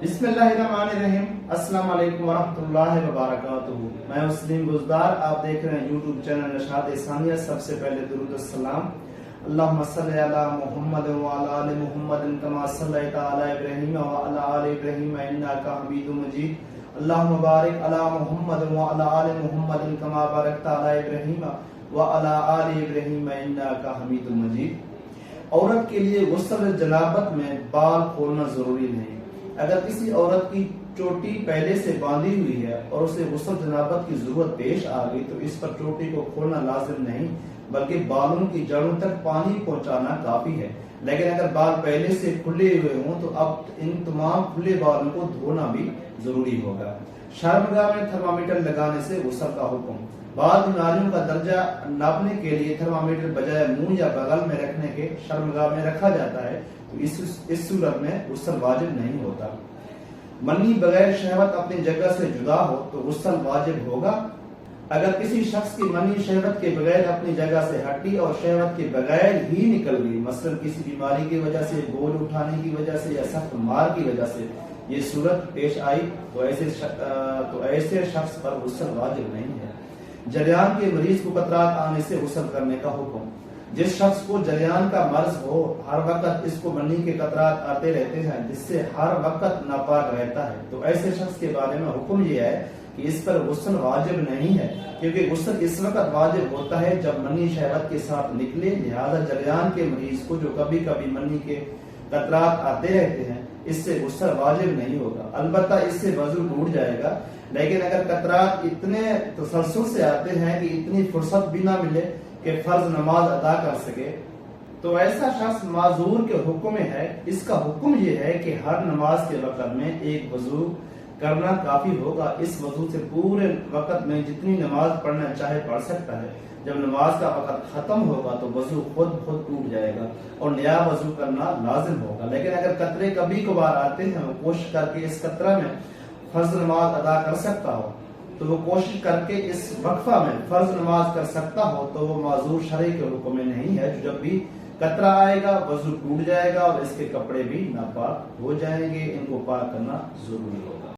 بسم اللہ الرحمن الرحیم۔ السلام علیکم ورحمۃ اللہ وبرکاتہ۔ میں مسلم گزدار، آپ دیکھ رہے ہیں یوٹیوب چینل نشاط ثانیہ۔ سب سے پہلے درود السلام، اللہم صلی علی محمد وعلی آل محمد کما صلیت علی ابراہیم وعلی آل ابراہیم انک حمید مجید، اللہم بارک علی محمد وعلی آل محمد کما بارکت علی ابراہیم وعلی آل ابراہیم انک حمید مجید۔ عورت کے لیے غسل جنابت میں بال کھولنا ضروری نہیں۔ اگر کسی عورت کی چوٹی پہلے سے باندھی ہوئی ہے اور اسے غسل جنابت کی ضرورت پیش آ گئی تو اس پر چوٹی کو کھولنا لازم نہیں، بلکہ بالوں کی جڑوں تک پانی پہنچانا کافی ہے۔ لیکن اگر بال پہلے سے کھلے ہوئے ہوں تو اب ان تمام کھلے بالوں کو دھونا بھی ضروری ہوگا۔ شرمگاہ میں تھرمامیٹر لگانے سے غسل کا حکم۔ بعض بیماریوں کا درجہ ناپنے کے لیے تھرمامیٹر بجائے منہ یا بغل میں رکھنے کے شرمگاہ میں رکھا جاتا ہے، تو اس صورت میں غسل واجب نہیں ہوتا۔ منی بغیر شہوت اپنی جگہ سے جدا ہو تو غسل واجب ہوگا۔ اگر کسی شخص کی منی شہوت کے بغیر اپنی جگہ سے ہٹی اور شہوت کے بغیر ہی نکل گئی، مثلا کسی بیماری کی وجہ سے، بوجھ اٹھانے کی وجہ سے یا سخت مار کی وجہ سے یہ صورت پیش آئی تو ایسے شخص پر غسل واجب نہیں ہے۔ جریان کے مریض کو قطرات آنے سے غسل کرنے کا حکم۔ جس شخص کو جریان کا مرض ہو، ہر وقت اس کو منی کے قطرات آتے رہتے ہیں جس سے ہر وقت ناپاک رہتا ہے، تو ایسے شخص کے بارے میں حکم یہ ہے کہ اس پر غسل واجب نہیں ہے، کیونکہ غسل اس وقت واجب ہوتا ہے جب منی شہوت کے ساتھ نکلے۔ لہذا جریان کے مریض کو جو کبھی کبھی منی کے قطرات آتے رہتے ہیں اس سے غسل واجب نہیں ہوگا، البتہ اس سے وضو ٹوٹ جائے گا۔ لیکن اگر قطرات اتنے تسلسل سے آتے ہیں کہ اتنی فرصت بھی نہ ملے کہ فرض نماز ادا کر سکے تو ایسا شخص معذور کے حکم میں ہے۔ اس کا حکم یہ ہے کہ ہر نماز کے وقت میں ایک وضو کرنا کافی ہوگا۔ اس وضو سے پورے وقت میں جتنی نماز پڑھنا چاہے پڑھ سکتا ہے۔ جب نماز کا وقت ختم ہوگا تو وضو خود ٹوٹ جائے گا اور نیا وضو کرنا لازم ہوگا۔ لیکن اگر قطرے کبھی کبھار آتے ہیں، وہ کوشش کر کے اس قطرہ میں فرض نماز ادا کر سکتا ہو تو وہ کوشش کر کے اس وقفہ میں فرض نماز کر سکتا ہو تو وہ معذور شرعی کے حکم میں نہیں ہے۔ جب بھی قطرہ آئے گا وضو ٹوٹ جائے گا اور اس کے کپڑے بھی ناپاک ہو جائیں گے، ان کو پاک کرنا ضروری ہوگا۔